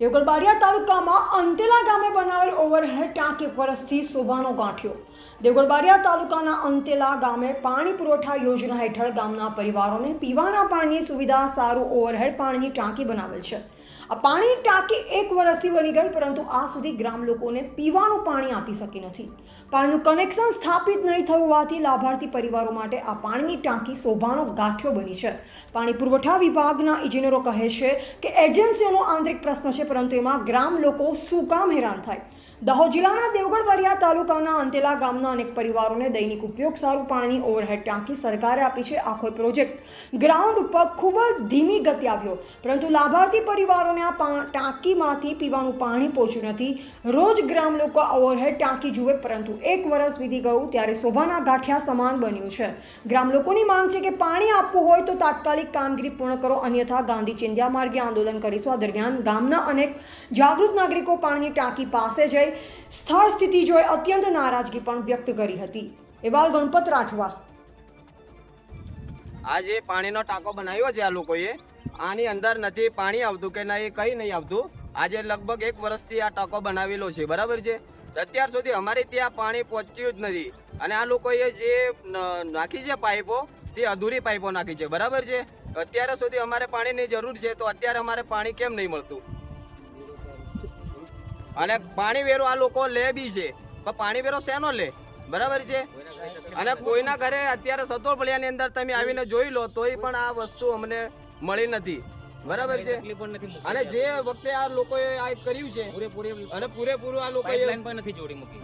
દેવગઢ બારિયા તાલુકામાં અંતેલા ગામે બનાવેલ ઓવરહેડ ટાંકી વર્ષથી શોભાનો ગાંઠ્યો। દેવગઢ બારિયા તાલુકાના અંતેલા ગામે પાણી પુરવઠા યોજના હેઠળ ગામના પરિવારોને પીવાના પાણીની સુવિધા સારું ઓવરહેડ પાણીની ટાંકી બનાવેલ છે। આ પાણીની ટાંકી 1 વર્ષથી બની ગઈ, પરંતુ આ સુધી ગ્રામ લોકોને પીવાનું પાણી આપી શકી નથી। પાણીનું કનેક્શન સ્થાપિત નહીં થયું હોવાથી લાભાર્થી પરિવારો માટે આ પાણીની ટાંકી શોભાનો ગાંઠ્યો બની છે। પાણી પુરવઠા વિભાગના ઇજનેરો કહે છે કે એજન્સીઓનો આંતરિક પ્રશ્ન છે, પરંતુ એમાં ગ્રામ લોકો શું કામ હેરાન થાય। દાહોદ જિલ્લાના દેવગઢ બારિયા તાલુકાના અંતેલા ગામના અનેક પરિવારોને દૈનિક ઉપયોગ સારું પાણીની ઓવરહેડ ટાંકી સરકારે આપી છે। આખો પ્રોજેક્ટ ગ્રાઉન્ડ ઉપર ખૂબ જ ધીમી ગતિ આવ્યો, પરંતુ લાભાર્થી પરિવારોને આ ટાંકીમાંથી પીવાનું પાણી પહોંચ્યું નથી। રોજ ગ્રામ લોકો આ ઓવરહેડ ટાંકી જુએ, પરંતુ 1 વર્ષ વીતી ગયું ત્યારે શોભાના ગાંઠિયા સમાન બન્યું છે। ગ્રામ લોકોની માંગ છે કે પાણી આપવું હોય તો તાત્કાલિક કામગીરી પૂર્ણ કરો, અન્યથા ગાંધી ચિંધ્યા માર્ગે આંદોલન કરીશું। આ દરમિયાન ગામના અનેક જાગૃત નાગરિકો પાણીની ટાંકી પાસે જઈ સ્થળ સ્થિતિ જોઈ અત્યંત નારાજગી પણ વ્યક્ત કરી હતી। એવાલ ગણપત રાઠવા। આજે પાણીનો ટાંકો બનાવ્યો છે, આ લોકોએ આની અંદર નથી પાણી આવતું કે નહીં, કઈ નહીં આવતું। આજે લગભગ 1 વર્ષથી આ ટાંકો બનાવેલો છે, બરાબર છે। અત્યાર સુધી અમારે ત્યાં પાણી પહોંચ્યું જ નથી, અને આ લોકોએ જે નાખી છે પાઇપો, તે અધૂરી પાઇપો નાખી છે, બરાબર છે। અત્યારે સુધી અમારે પાણીની જરૂર છે, તો અત્યારે અમારે પાણી કેમ નહીં મળતું? અને પાણી વેરો આ લોકો લે બી છે, પણ પાણી વેરો શેનો લે, બરાબર છે। અને કોઈના ઘરે અત્યારે સતોળફળિયાની અંદર તમે આવીને જોઈ લો તોય પણ આ વસ્તુ અમને મળી નથી, બરાબર છે। અને જે વખતે આ લોકોએ આ કર્યું છે અને પૂરેપૂરું આ લોકોએ નથી જોડી મૂકી।